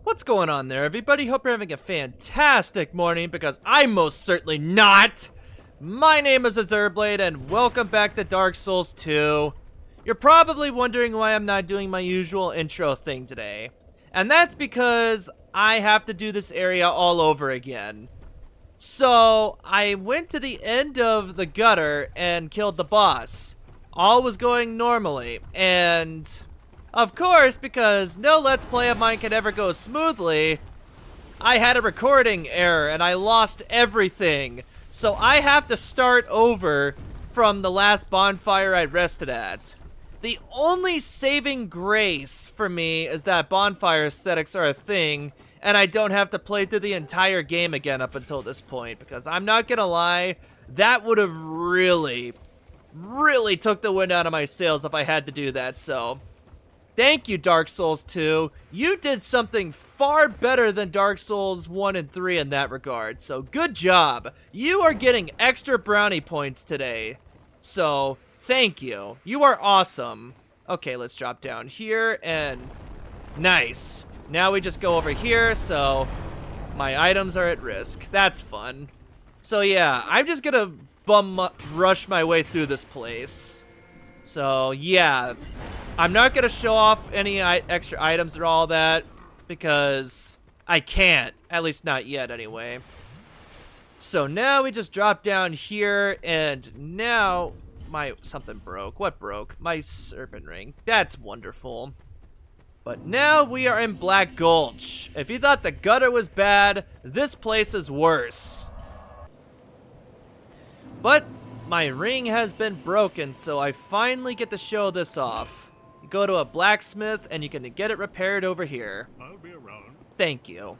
What's going on there, everybody? Hope you're having a fantastic morning, because I'm most certainly not! My name is Azurblade, and welcome back to Dark Souls 2. You're probably wondering why I'm not doing my usual intro thing today. And that's because I have to do this area all over again. So, I went to the end of the gutter and killed the boss. All was going normally, and of course, because no Let's Play of mine can ever go smoothly, I had a recording error and I lost everything. So I have to start over from the last bonfire I rested at. The only saving grace for me is that bonfire aesthetics are a thing, and I don't have to play through the entire game again up until this point, because I'm not gonna lie, that would have really took the wind out of my sails if I had to do that. So thank you, Dark Souls 2. You did something far better than Dark Souls 1 and 3 in that regard. So good job. You are getting extra brownie points today. So thank you. You are awesome. Okay, let's drop down here and nice. Now we just go over here, so my items are at risk. That's fun. So yeah, I'm just gonna rush my way through this place. So yeah, I'm not gonna show off any extra items or all that, because I can't, at least not yet anyway. So now we just drop down here, and now something broke. What broke? My serpent ring. That's wonderful. But now we are in Black Gulch. If you thought the gutter was bad, this place is worse. But my ring has been broken, so I finally get to show this off. You go to a blacksmith and you can get it repaired over here. I'll be around. Thank you.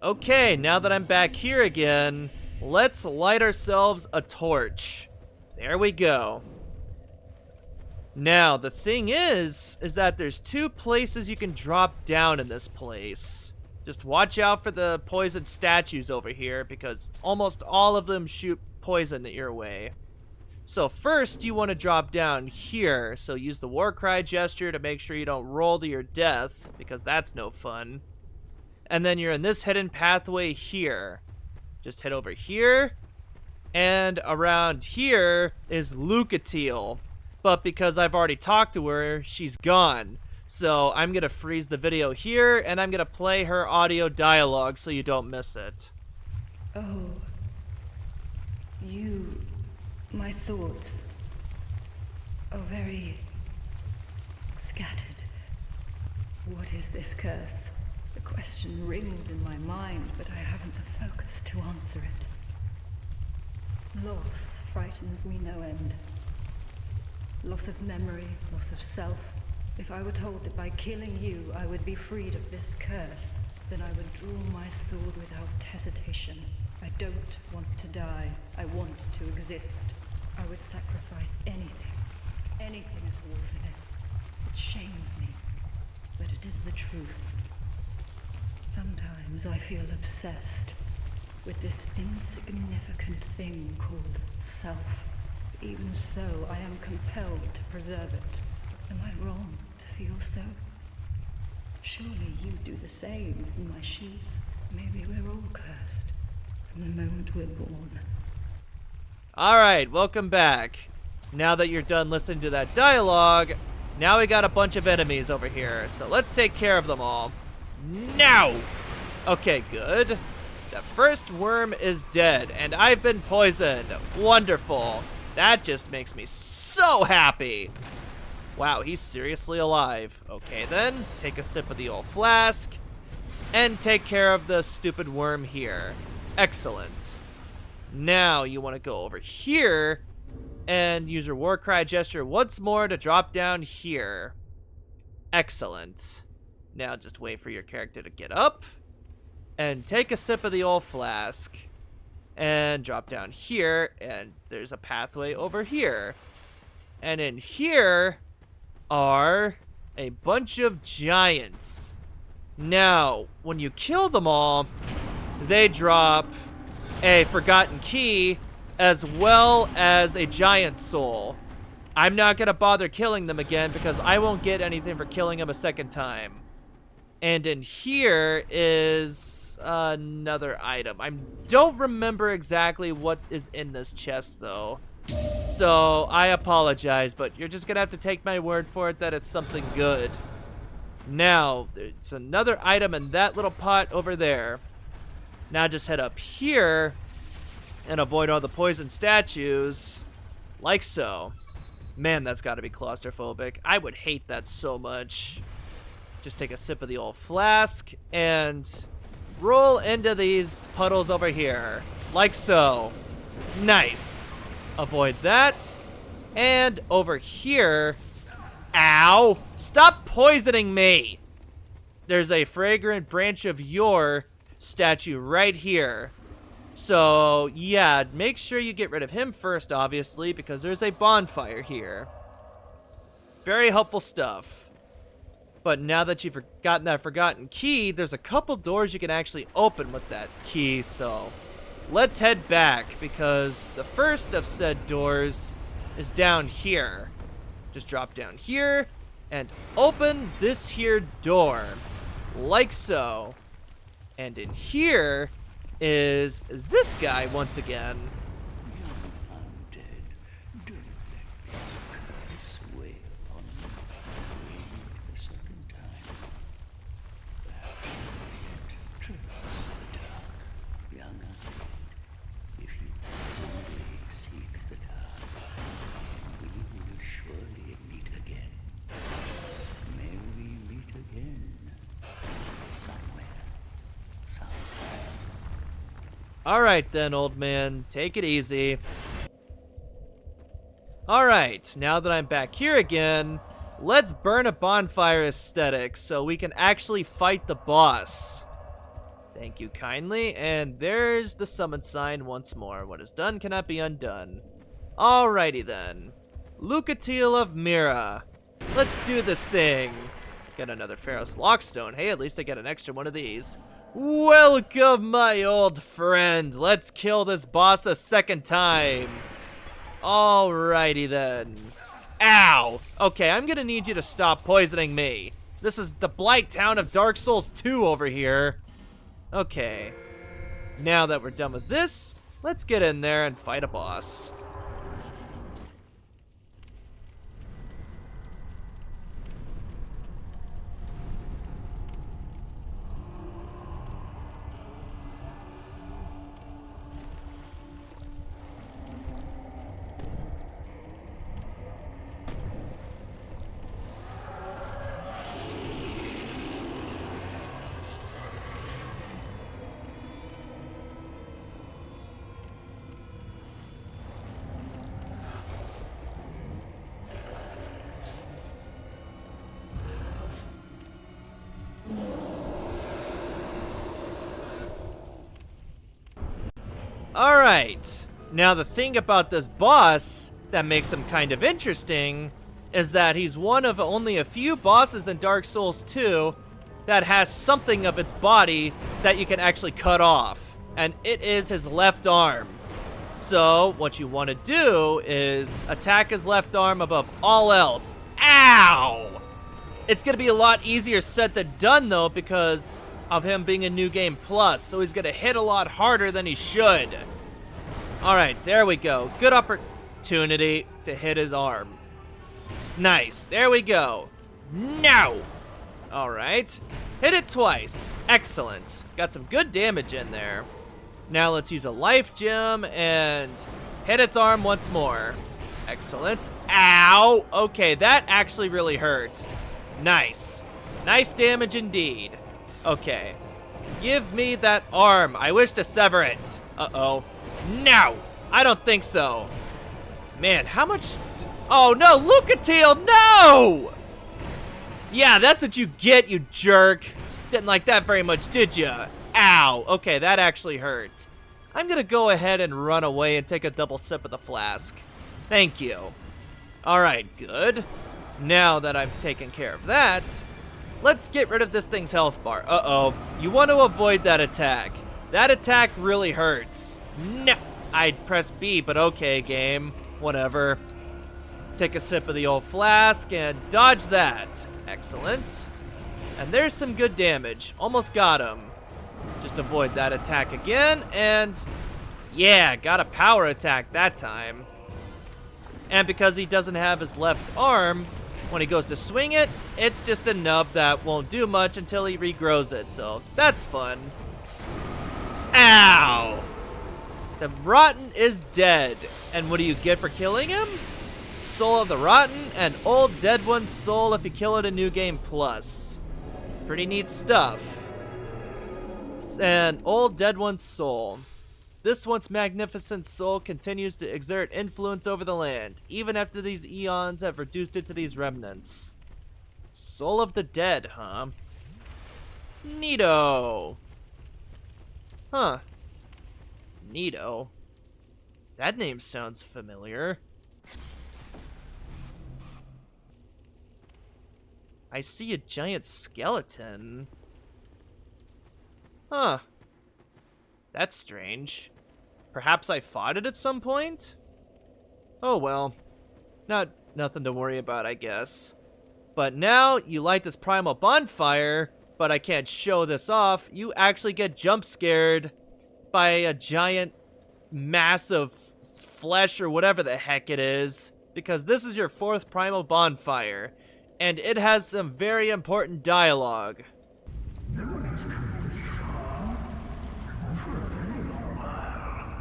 Okay, now that I'm back here again, let's light ourselves a torch. There we go. Now, the thing is that there's two places you can drop down in this place. Just watch out for the poison statues over here, because almost all of them shoot poison your way. So first, you want to drop down here. So use the Warcry gesture to make sure you don't roll to your death, because that's no fun. And then you're in this hidden pathway here. Just head over here. And around here is Lucatiel. But because I've already talked to her, she's gone. So I'm going to freeze the video here, and I'm going to play her audio dialogue so you don't miss it. Oh, you, my thoughts are very scattered. What is this curse? The question rings in my mind, but I haven't the focus to answer it. Loss frightens me no end. Loss of memory, loss of self. If I were told that by killing you I would be freed of this curse, then I would draw my sword without hesitation. I don't want to die. I want to exist. I would sacrifice anything at all for this. It shames me, but it is the truth. Sometimes I feel obsessed with this insignificant thing called self. Even so, I am compelled to preserve it. Am I wrong to feel so? Surely you do the same in my shoes. Maybe we're all cursed from the moment we're born. Alright, welcome back. Now that you're done listening to that dialogue, now we got a bunch of enemies over here. So let's take care of them all. Now! Okay, good. The first worm is dead, and I've been poisoned. Wonderful. That just makes me so happy. Wow, he's seriously alive. Okay then, take a sip of the old flask, and take care of the stupid worm here. Excellent. Now you want to go over here, and use your Warcry gesture once more to drop down here. Excellent. Now just wait for your character to get up, and take a sip of the old flask. And drop down here, and there's a pathway over here. And in here are a bunch of giants. Now, when you kill them all, they drop a forgotten key as well as a giant soul. I'm not gonna bother killing them again because I won't get anything for killing them a second time. And in here is another item. I don't remember exactly what is in this chest, though. So I apologize, but you're just gonna have to take my word for it that it's something good. Now, there's another item in that little pot over there. Now just head up here and avoid all the poison statues, like so. Man, that's gotta be claustrophobic. I would hate that so much. Just take a sip of the old flask and roll into these puddles over here, like so. Nice. Avoid that. And over here, ow, stop poisoning me. There's a fragrant branch of your statue right here. So, yeah, make sure you get rid of him first, obviously, because there's a bonfire here. Very helpful stuff. But now that you've gotten that forgotten key, there's a couple doors you can actually open with that key, so let's head back, because the first of said doors is down here. Just drop down here and open this here door, like so. And in here is this guy once again. Alright then, old man, take it easy. Alright, now that I'm back here again, let's burn a bonfire aesthetic so we can actually fight the boss. Thank you kindly, and there's the summon sign once more. What is done cannot be undone. Alrighty then. Lucatiel of Mira. Let's do this thing. Get another Pharaoh's Lockstone. Hey, at least I get an extra one of these. Welcome, my old friend. Let's kill this boss a second time. Alrighty then. Ow! Okay, I'm gonna need you to stop poisoning me. This is the Blight Town of Dark Souls 2 over here. Okay. Now that we're done with this, let's get in there and fight a boss. Alright, now the thing about this boss that makes him kind of interesting is that he's one of only a few bosses in Dark Souls 2 that has something of its body that you can actually cut off, and it is his left arm. So what you want to do is attack his left arm above all else. Ow! It's going to be a lot easier said than done though, because of him being a New Game Plus, so he's gonna hit a lot harder than he should. Alright, there we go. Good opportunity to hit his arm. Nice, there we go. No! Alright, hit it twice. Excellent. Got some good damage in there. Now let's use a life gem and hit its arm once more. Excellent. Ow! Okay, that actually really hurt. Nice. Nice damage indeed. Okay. Give me that arm. I wish to sever it. Uh-oh. No! I don't think so. Man, how much... Oh, no! Lucatiel, no! Yeah, that's what you get, you jerk. Didn't like that very much, did ya? Ow. Okay, that actually hurt. I'm gonna go ahead and run away and take a double sip of the flask. Thank you. Alright, good. Now that I've taken care of that... Let's get rid of this thing's health bar. Uh-oh. You want to avoid that attack. That attack really hurts. No. I'd press B, but okay, game. Whatever. Take a sip of the old flask and dodge that. Excellent. And there's some good damage. Almost got him. Just avoid that attack again, and yeah, got a power attack that time. And because he doesn't have his left arm, when he goes to swing it, it's just a nub that won't do much until he regrows it, so that's fun. Ow! The Rotten is dead. And what do you get for killing him? Soul of the Rotten and Old Dead One's soul if you kill it in New Game Plus. Pretty neat stuff. And Old Dead One's soul. This once magnificent soul continues to exert influence over the land, even after these eons have reduced it to these remnants. Soul of the Dead, huh? Neato. Huh. Neato. That name sounds familiar. I see a giant skeleton. Huh. That's strange. Perhaps I fought it at some point? Oh well. Nothing to worry about, I guess. But now you light this primal bonfire, but I can't show this off. You actually get jump scared by a giant mass of flesh or whatever the heck it is, because this is your 4th primal bonfire, and it has some very important dialogue. No one has come this far, and for a very long while.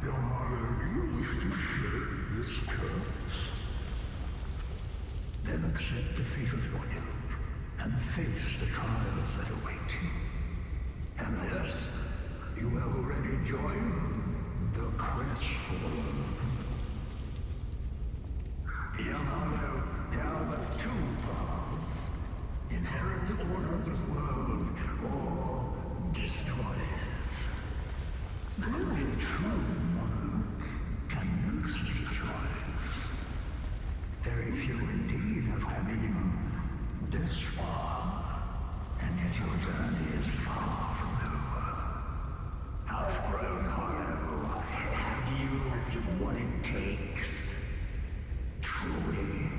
Yamalo, do you wish to shed this curse? Then accept the fate of your ilk, and face the trials that await you. And yes, you have already joined the Crestfallen. Yamalo, there are but 2 paths. Inherit the order of this world, or destroy it. Only a true monk can make such a choice. Very few indeed have come even this far, and yet your journey is far from over. Outgrown Hollow, have you what it takes? Truly.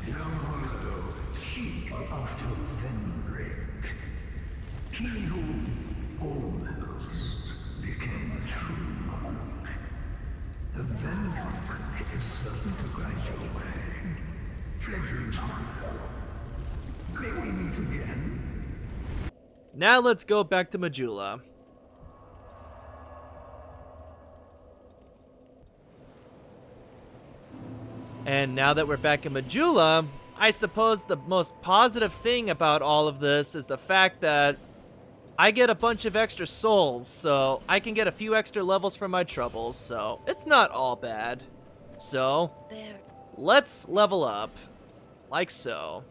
Young Hollow, seek after Vendrick. He who almost became a true monk. The Vendrick is certain to guide your way. Fledgling Hollow, may we meet again? Now let's go back to Majula. And now that we're back in Majula, I suppose the most positive thing about all of this is the fact that I get a bunch of extra souls, so I can get a few extra levels for my troubles, so it's not all bad. So, let's level up, like so.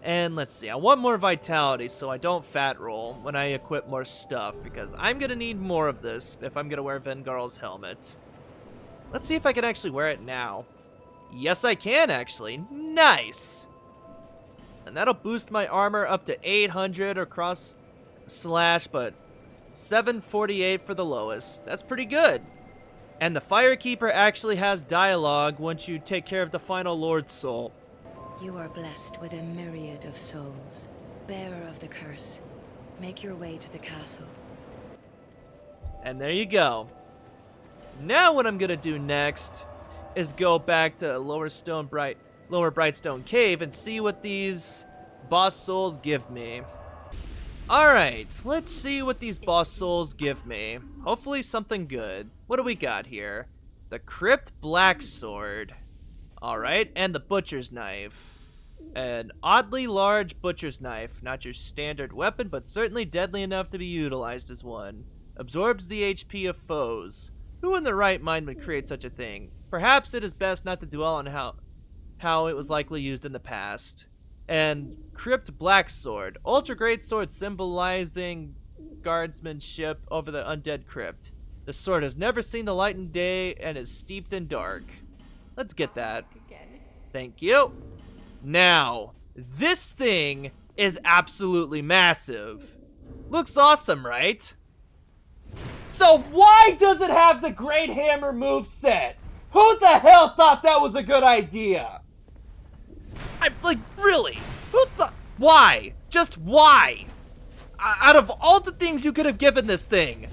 And let's see, I want more vitality so I don't fat roll when I equip more stuff, because I'm gonna need more of this if I'm gonna wear Vengarl's helmet. Let's see if I can actually wear it now. Yes, I can actually. Nice! And that'll boost my armor up to 800 or cross slash, but 748 for the lowest. That's pretty good. And the Firekeeper actually has dialogue once you take care of the final Lord's soul. You are blessed with a myriad of souls. Bearer of the curse, make your way to the castle. And there you go. Now what I'm gonna do next is go back to Lower Brightstone Cave and see what these boss souls give me. Alright, let's see what these boss souls give me. Hopefully something good. What do we got here? The Crypt Black Sword. Alright, and the Butcher's Knife. An oddly large Butcher's Knife. Not your standard weapon, but certainly deadly enough to be utilized as one. Absorbs the HP of foes. Who in their right mind would create such a thing? Perhaps it is best not to dwell on how it was likely used in the past. And Crypt Black Sword. Ultra Great Sword symbolizing guardsmanship over the undead crypt. The sword has never seen the light of day and is steeped in dark. Let's get that. Thank you. Now, this thing is absolutely massive. Looks awesome, right? So why does it have the Great Hammer moveset? Who the hell thought that was a good idea? I'm like, really? Who Why? Just why? Out of all the things you could have given this thing,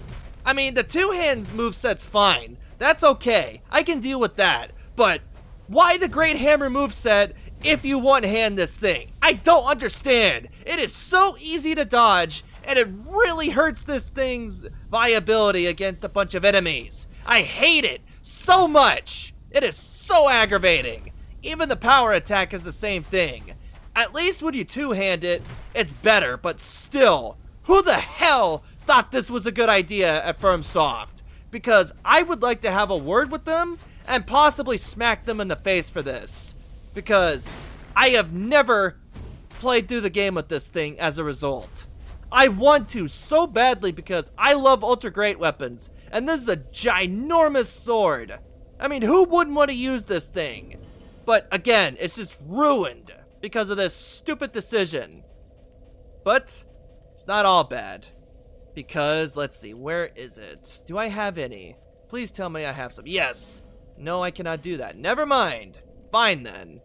I mean, the two-hand moveset's fine. That's okay. I can deal with that. But why the Great Hammer moveset if you one-hand this thing? I don't understand. It is so easy to dodge, and it really hurts this thing's viability against a bunch of enemies. I hate it so much. It is so aggravating. Even the power attack is the same thing. At least when you two-hand it, it's better, but still, who the hell thought this was a good idea at FromSoft? Because I would like to have a word with them and possibly smack them in the face for this. Because I have never played through the game with this thing as a result. I want to so badly because I love ultra great weapons, and this is a ginormous sword. I mean, who wouldn't want to use this thing? But again, it's just ruined because of this stupid decision. But it's not all bad. Because, let's see, where is it? Do I have any? Please tell me I have some. Yes. No, I cannot do that. Never mind. Fine then.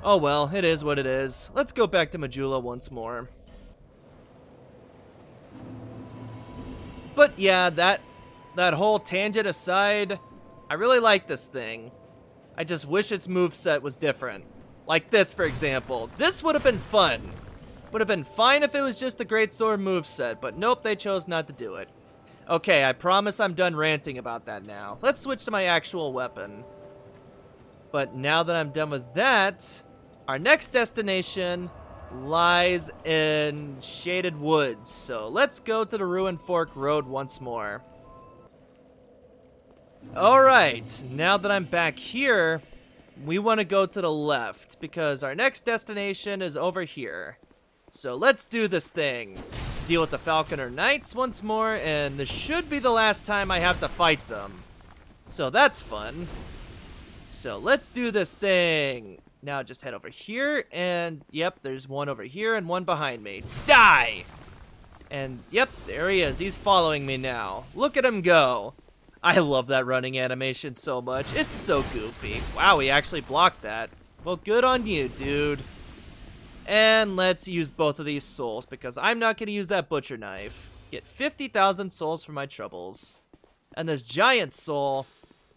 Oh well, it is what it is. Let's go back to Majula once more. But yeah, that whole tangent aside, I really like this thing. I just wish its moveset was different. Like this, for example. This would have been fun. Would have been fine if it was just a Great Sword moveset, but nope, they chose not to do it. Okay, I promise I'm done ranting about that now. Let's switch to my actual weapon. But now that I'm done with that, our next destination lies in Shaded Woods. So let's go to the Ruined Fork Road once more. Alright, now that I'm back here, we want to go to the left because our next destination is over here. So let's do this thing. Deal with the Falconer Knights once more, and this should be the last time I have to fight them. So that's fun. So let's do this thing. Now just head over here, and yep, there's one over here and one behind me. Die! And yep, there he is. He's following me now. Look at him go. I love that running animation so much. It's so goofy. Wow, he actually blocked that. Well, good on you, dude. And let's use both of these souls, because I'm not going to use that butcher knife. Get 50,000 souls for my troubles. And this giant soul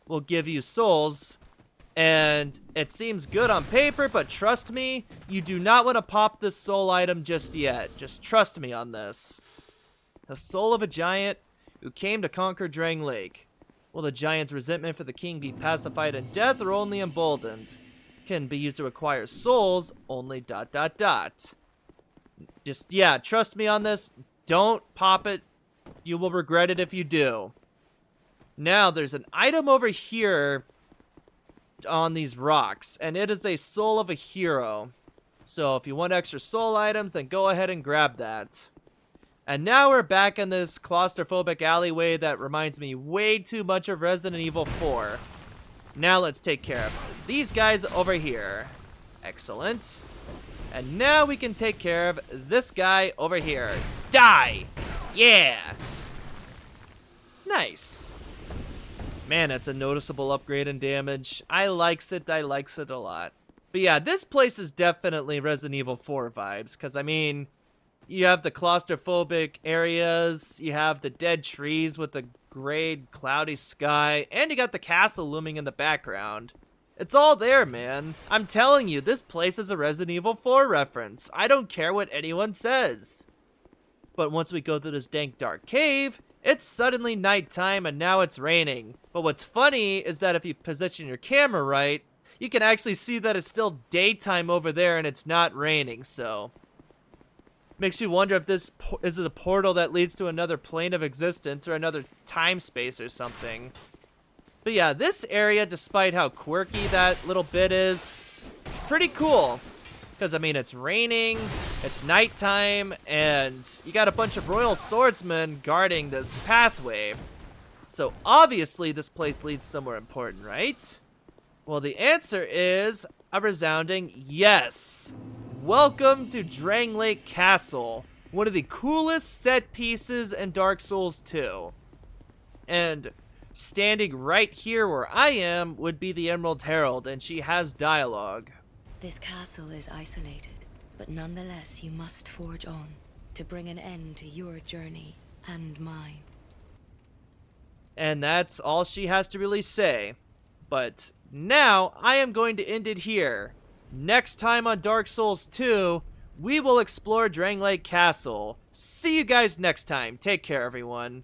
will give you souls. And it seems good on paper, but trust me, you do not want to pop this soul item just yet. Just trust me on this. The soul of a giant who came to conquer Drang Lake. Will the giant's resentment for the king be pacified in death or only emboldened? Can be used to acquire souls, only ... Just, yeah, trust me on this. Don't pop it. You will regret it if you do. Now, there's an item over here on these rocks, and it is a soul of a hero. So if you want extra soul items, then go ahead and grab that. And now we're back in this claustrophobic alleyway that reminds me way too much of Resident Evil 4. Now let's take care of these guys over here. Excellent. And now we can take care of this guy over here. Die! Yeah! Nice. Man, that's a noticeable upgrade in damage. I likes it a lot. But yeah, this place is definitely Resident Evil 4 vibes. Because, I mean, you have the claustrophobic areas. You have the dead trees with the gray, cloudy sky. And you got the castle looming in the background. It's all there, man. I'm telling you, this place is a Resident Evil 4 reference. I don't care what anyone says. But once we go through this dank dark cave, it's suddenly nighttime and now it's raining. But what's funny is that if you position your camera right, you can actually see that it's still daytime over there and it's not raining, so makes you wonder if this is a portal that leads to another plane of existence or another time space or something. But yeah, this area, despite how quirky that little bit is, it's pretty cool. Because, I mean, it's raining, it's nighttime, and you got a bunch of royal swordsmen guarding this pathway. So, obviously, this place leads somewhere important, right? Well, the answer is a resounding yes. Welcome to Drang Lake Castle, one of the coolest set pieces in Dark Souls 2. And standing right here where I am would be the Emerald Herald, and she has dialogue. This castle is isolated, But nonetheless, you must forge on to bring an end to your journey and mine. And that's all she has to really say. But now I am going to end it here. Next time on Dark Souls 2, we will explore Drangleic Castle. See you guys next time. Take care, everyone.